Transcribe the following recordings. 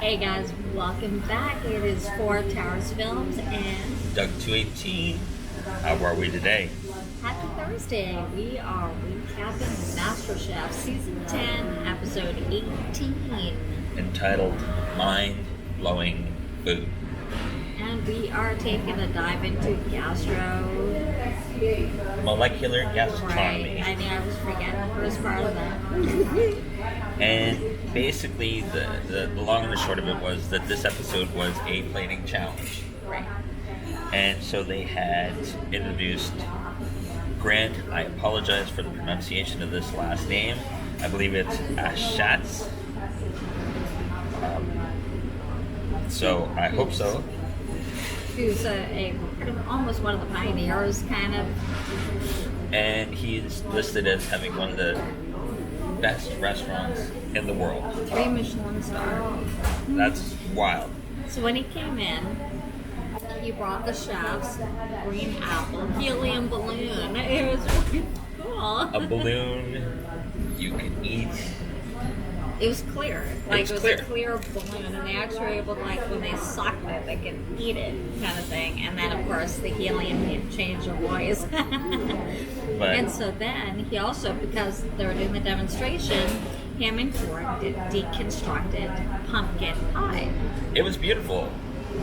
Hey guys, welcome back. It is Four Towers Films and Doug 218. How are we today? happy Thursday. We are recapping Masterchef Season 10, Episode 18. Entitled Mind Blowing Food. And we are taking a dive into Molecular Right. gastronomy. I mean, I was forgetting the first part of that. And basically, the long and the short of it was that this episode was a plating challenge. Right. And so they had introduced Grant. I apologize for the pronunciation of this last name. I believe it's Ashatz. So I hope so. Who's almost one of the pioneers, kind of. And he's listed as having one of the best restaurants in the world. 3 Michelin star. That's wild. So when he came in, he brought the chef's green apple helium balloon. It was really cool. A balloon you can eat. It was clear. Like was it was clear. a clear balloon, and they actually were able to, like, when they sucked it, they could eat it, kind of thing. And then, of course, the helium can change your voice. And so then he also, because they were doing the demonstration, him and Ford did deconstructed pumpkin pie It was beautiful.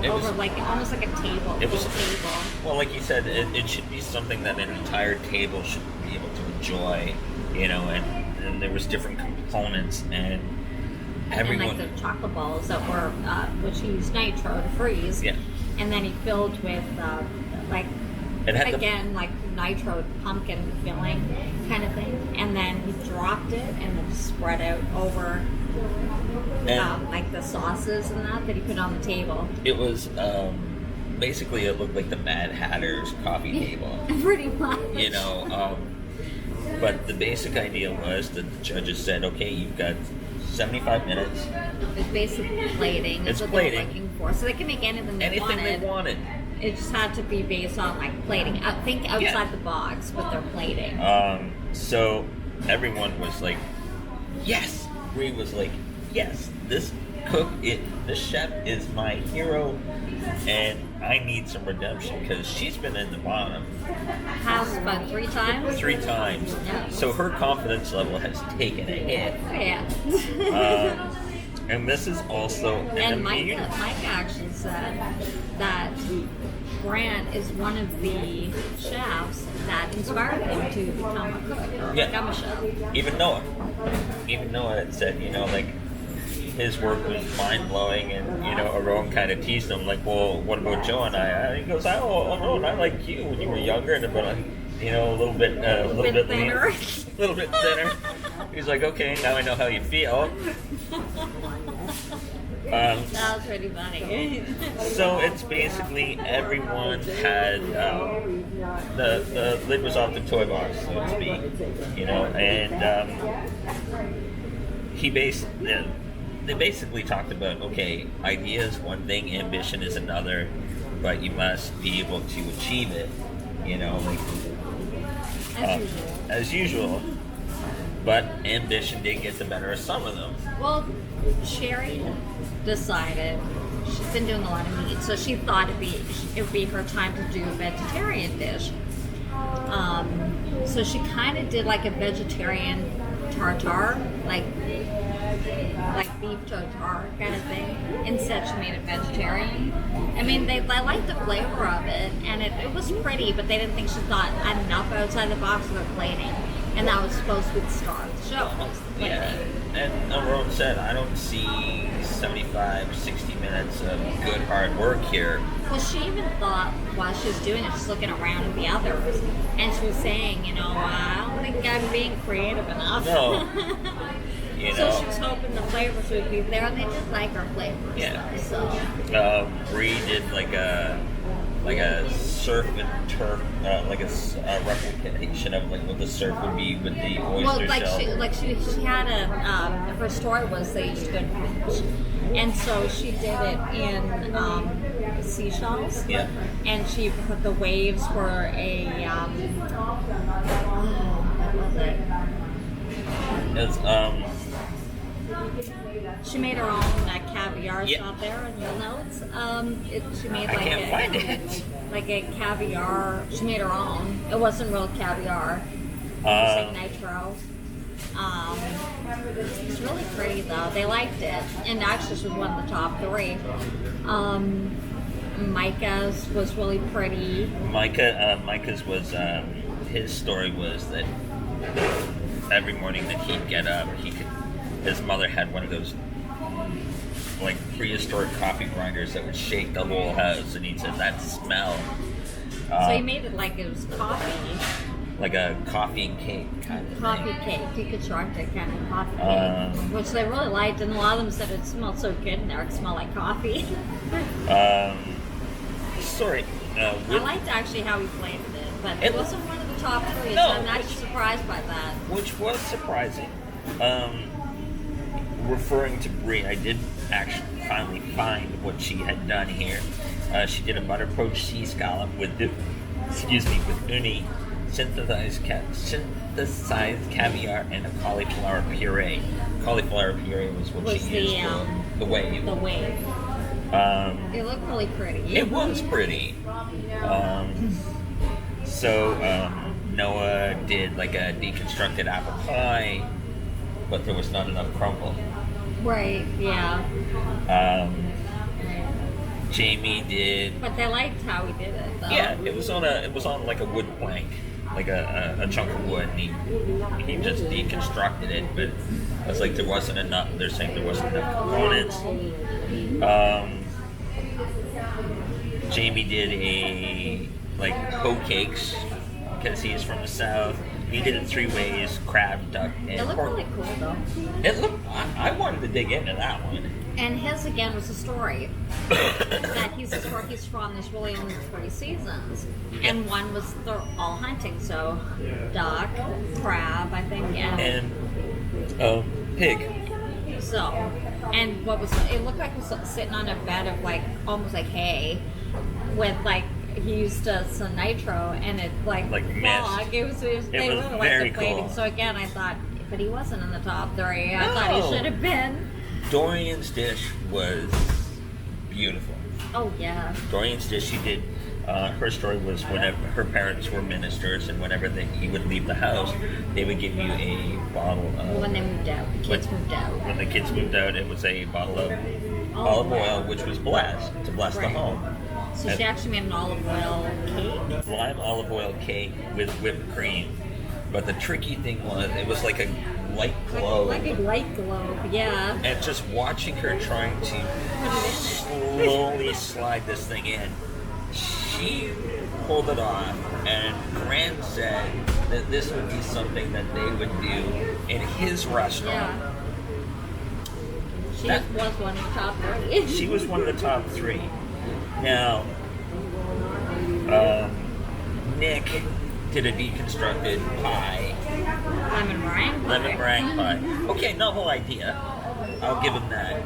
It over was like almost like a table. It was- full table. well, like you said, it should be something that an entire table should be able to enjoy, and there was different components and everyone. And like the chocolate balls that were, which he used nitro to freeze. Yeah. And then he filled with, like, It had again, like nitro pumpkin filling kind of thing. And then he dropped it and then spread out over, And- like the sauces and that he put on the table. It was basically it looked like the Mad Hatter's coffee table. Pretty much. But the basic idea was that the judges said, okay, you've got 75 minutes, It's basically plating. It's Is what plating. they're looking for. So they can make anything they anything they wanted. It just had to be based on like plating. I think outside the box with their plating. So everyone was like, yes. Bree was like, yes, this chef is my hero, and I need some redemption because she's been in the bottom House about 3 times. 3 times. Yeah. So her confidence level has taken a hit. Yeah. And this is also And Mike actually said that Grant is one of the chefs that inspired him to become a cook or become a chef. Even Noah had said, like, his work was mind-blowing, and, Aaron kind of teased him, like, well, what about Joe and I? He goes, oh, Aaron, I like you when you were younger, and about, a little bit Thinner. a little bit thinner. He's like, okay, now I know how you feel. That was pretty funny. So it's basically everyone had the lid was off the toy box, so to speak, and they basically talked about, okay, idea is one thing, ambition is another, but you must be able to achieve it, as usual. But ambition did get the better of some of them. Well, Sherry decided she's been doing a lot of meat, so she thought it would be her time to do a vegetarian dish. So she kind of did like a vegetarian tartare, like beef tartare kind of thing. Instead, she made it vegetarian. I mean, they liked the flavor of it, and it was pretty, but they didn't think she thought enough outside the box of their plating. And that was supposed to be the star of the show. Was the plating. Yeah, and Aaron said, I don't see 75, 60 minutes of good hard work here. Well, she even thought while she was doing it, she's looking around at the others, and she was saying, I don't think I'm being creative enough. No. So she was hoping the flavors would be there, and they did like her flavors. Yeah. So Bree did like a surf and turf, like a replication of like what the surf would be with the oyster shell. She had her story was they used to go to the beach, and so she did it in seashells. Yeah. And she put the waves were what was it? It's She made her own caviar. It's not there in your notes. She made I like can't find it. like a caviar. She made her own. It wasn't real caviar. It was like nitro. It's really pretty though. They liked it, and actually she was one of the top 3. Micah's was really pretty. Micah's was his story was that every morning that he'd get up, his mother had one of those like prehistoric coffee grinders that would shake the whole house, and he said that smell. So he made it like it was coffee. Like a coffee and cake kind of coffee thing. cake, deconstructed kind of coffee cake, which they really liked, and a lot of them said it smelled so good in there. It smelled like coffee. Sorry. I liked actually how he flavored it, but it wasn't one of the top 3, no, so I'm not surprised by that. Which was surprising. Referring to Brie, I did actually finally find what she had done here. She did a butter poached sea scallop with uni, synthesized caviar, and a cauliflower puree. Cauliflower puree was what she used for the wave. The wave. It looked really pretty. It was pretty. So Noah did like a deconstructed apple pie, but there was not enough crumble. Right. Yeah. Jamie did. But they liked how he did it, though. Yeah, it was on like a wood plank, like a chunk of wood, and he just deconstructed it. But I was like, there wasn't enough. They're saying there wasn't enough components. Jamie did like hoe cakes because he's from the south. He did it 3 ways: crab, duck, and it looked pork. really cool, though. It looked. I wanted to dig into that one. And his again was a story that he's from. There's really only 3 seasons, and one was they're all hunting. So duck, crab, I think, and pig. So, and what was it looked like it was sitting on a bed of like almost like hay, with like he used some nitro and it like fog. It was they really liked the plating. Cool. So again, I thought, but he wasn't in the top 3. I thought he should have been. Dorian's dish was beautiful. Oh yeah. Dorian's dish, she did. Her story was whenever her parents were ministers, and whenever he would leave the house, they would give you a bottle of. When they moved out, the kids moved out. When the kids moved out, it was a bottle of olive oil, which was blessed to bless the home. So she actually made an olive oil cake. Lime olive oil cake with whipped cream. But the tricky thing was, it was like a light glow. Like a light globe, yeah. And just watching her trying to slowly slide this thing in, she pulled it off, and Grant said that this would be something that they would do in his restaurant. Yeah. She was one of the top 3. She was one of the top 3. Now, Nick did a deconstructed pie. Lemon meringue pie. Okay, novel idea. I'll give him that.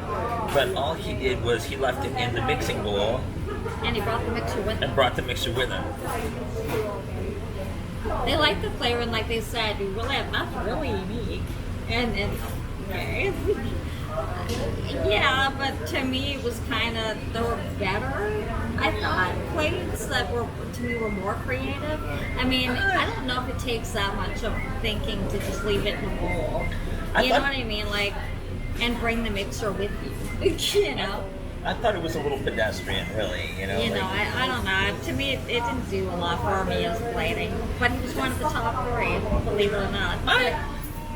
But all he did was he left it in the mixing bowl. And he brought the mixer with him. And brought the mixer with him. They like the flavor, and like they said, we really have nothing really unique. And okay. Yeah, but to me it was kind of, they were better. I thought plates that were, to me, were more creative. I mean, I don't know if it takes that much of thinking to just leave it in a bowl. You know what I mean? Like, and bring the mixer with you. You know? I thought it was a little pedestrian, really. You know, I don't know. To me, it didn't do a lot for me as plating. But he was one of the top 3, believe it or not.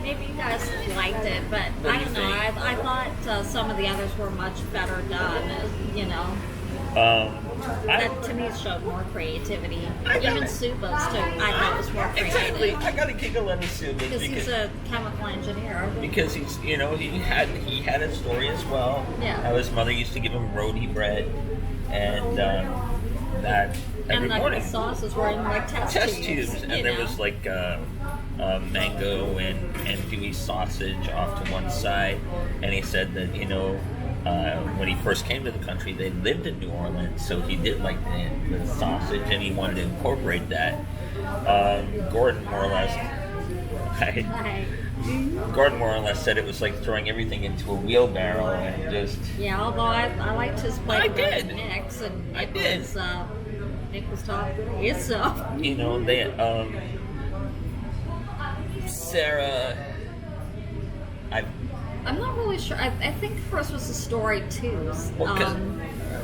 Maybe you guys liked it, but I don't know. I thought some of the others were much better done, you know. That to me showed more creativity. Even Suba's too, I thought was more creative. Exactly. I got a giggle out of Suba because he's a chemical engineer. Because he's, he had a story as well. Yeah. How his mother used to give him roti bread, and that every morning. The sauces were in like test tubes. And there was like mango and andouille sausage off to one side, and he said that when he first came to the country, they lived in New Orleans, so he did like the sausage, and he wanted to incorporate that. Gordon, more or less, Gordon more or less said it was like throwing everything into a wheelbarrow and just. Yeah, although I liked his play I with did. Nick's, and I did. Nick was top three, so. You know, they Sarah. I'm not really sure. I think hers was a story too. Well,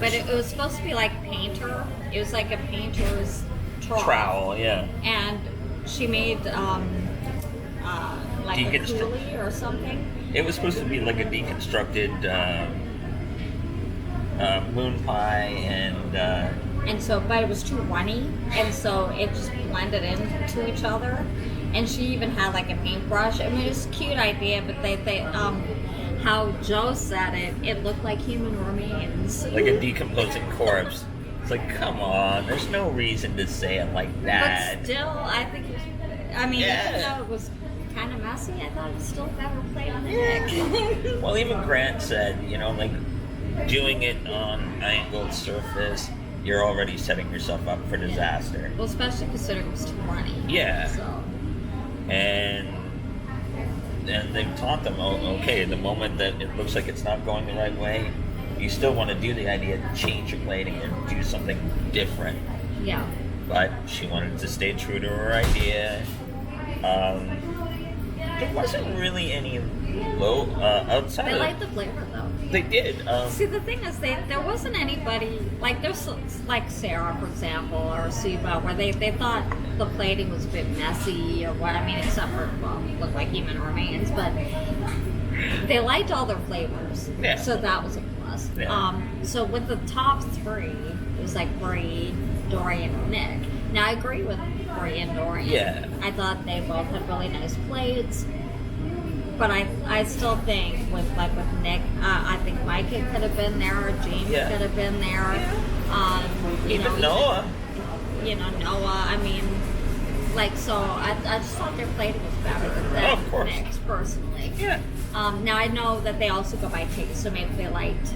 But it was supposed to be like painter. It was like a painter's trowel, yeah. And she made like a Deconstru- coolie or something. It was supposed to be like a deconstructed moon pie And so, but it was too runny, and so it just blended into each other. And she even had like a paintbrush. I mean, it was a cute idea, but they how Joe said it looked like human remains. like a decomposing corpse. It's like, come on, there's no reason to say it like that. But still, I think it was, even though it was kind of messy, I thought it was still better played on Nick. Well, even Grant said, you know, like doing it on angled surface, you're already setting yourself up for disaster. Well, especially considering it was too runny. Yeah. So. And they've taught them, okay, the moment that it looks like it's not going the right way, you still want to do the idea to change your plating or do something different. Yeah. But she wanted to stay true to her idea. There wasn't really any low outside. They of, liked the flavor though. They did. See, the thing is, there wasn't anybody like there's like Sarah, for example, or Siva, where they thought the plating was a bit messy or what. I mean, except for looked like human remains, but they liked all their flavors. Yeah. So that was a plus. Yeah. So with the top three, it was like Bree, Dorian, and Nick. Now I agree with Bree and Dorian. Yeah. I thought they both had really nice plates. But I still think with Nick, I think Micah could have been there, or James Yeah. could have been there. Even Noah. Noah. I mean, so I just thought their plating was better than Of course. Nick's personally. Yeah. Now I know that they also go by taste, so maybe they liked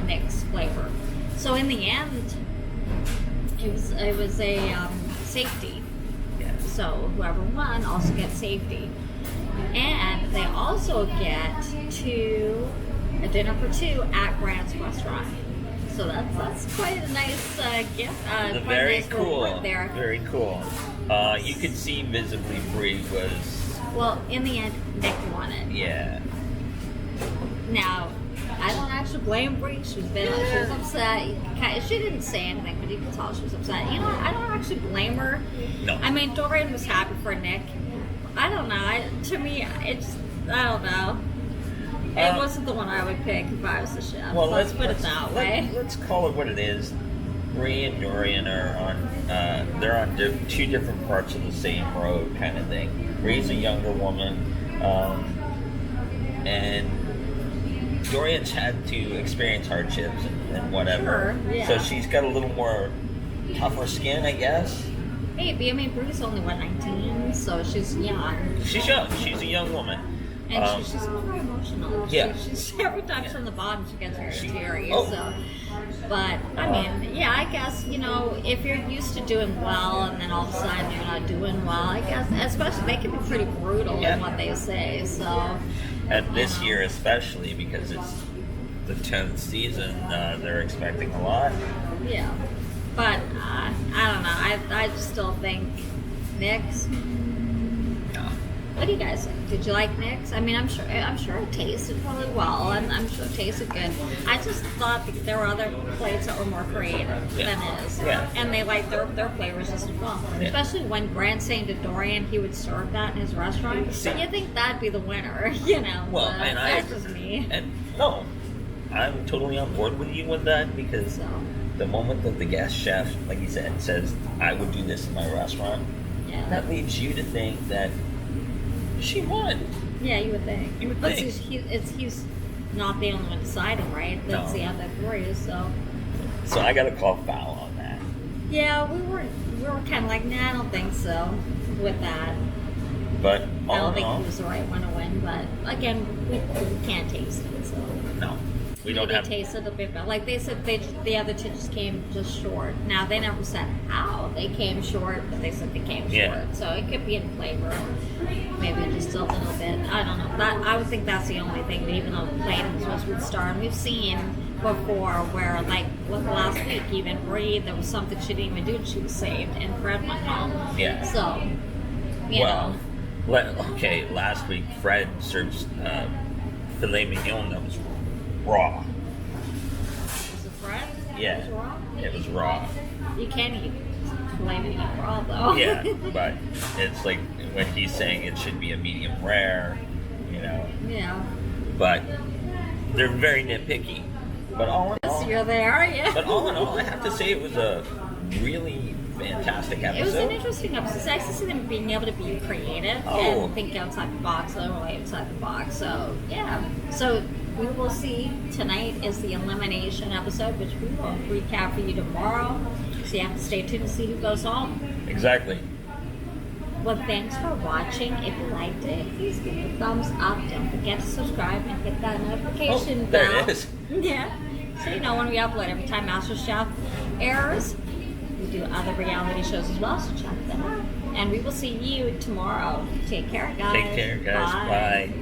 Nick's flavor. So in the end, it was a safety. Yeah. So whoever won also gets safety. And they also get a dinner for two at Grant's restaurant. So that's quite a nice gift. Quite Very a nice cool. reward there. Very cool. You could see visibly Bree was. Well, in the end, Nick won it. Yeah. Now, I don't actually blame Bree. She was upset. She didn't say anything, but you could tell she was upset. I don't actually blame her. No. I mean, Dorian was happy for Nick. I don't know. To me, I don't know. It wasn't the one I would pick if I was the chef. Well, let's put it that way. Let's call it what it is. Bree and Dorian are on. They're on two different parts of the same road, kind of thing. Bree's a younger woman, and Dorian's had to experience hardships and whatever. Sure, yeah. So she's got a little more tougher skin, I guess. Maybe. I mean, Bree's only 19, so she's young. She's young. She's a young woman. And she's very emotional. Yeah. She's every time she's on the bottom, she gets very teary. Oh. So, but I mean, yeah, I guess if you're used to doing well and then all of a sudden you're not doing well, I guess especially they can be pretty brutal in what they say. So, and this year especially because it's the 10th season, they're expecting a lot. Yeah, but I don't know. I just still think Nick's. What do you guys think? Did you like Nick's? I mean, I'm sure it tasted really well, and I'm sure it tasted good. I just thought that there were other plates that were more creative than his, and they liked their flavors just as well. Yeah. Especially when Grant's saying to Dorian he would serve that in his restaurant. You think that'd be the winner, Well, and that's just me. And no, I'm totally on board with you with that because the moment that the guest chef, like you said, says, "I would do this in my restaurant," that leads you to think that. She won. Yeah, you would think. You would but think. He's not the only one deciding, right? That's the other three, so. So I got to call foul on that. Yeah, we were kind of like, nah, I don't think so with that. But I don't think he was the right one to win. But again, we can't taste it, so. No. we don't have. tasted a bit better. Like they said, the other two just came just short. Now they never said how they came short, but they said they came short. So it could be in flavor, maybe just a little bit. I don't know. That I would think that's the only thing. But even though the plating was supposed to be the star, and we've seen before where like with last week, even Bree, there was something she didn't even do, and she was saved, and Fred went home. Yeah. So you know. Okay, last week Fred served filet mignon that was raw. Was it Fred? Yeah. It was raw? It was raw. You can't eat filet mignon raw though. Yeah, but it's like when he's saying it should be a medium rare, you know. Yeah. But they're very nitpicky. But all in all, You're there, yeah. But all in all, I have to say it was a really fantastic episode. It was an interesting episode. It's nice to see them being able to be creative and think outside the box, literally outside the box. So, yeah. So, we will see. Tonight is the elimination episode, which we will recap for you tomorrow. So, you have to stay tuned to see who goes home. Exactly. Well, thanks for watching. If you liked it, please give it a thumbs up. Don't forget to subscribe and hit that notification bell. There it is. Yeah. So you know when we upload every time Masterchef airs. We do other reality shows as well, so check them out. And we will see you tomorrow. Take care, guys. Take care, guys. Bye.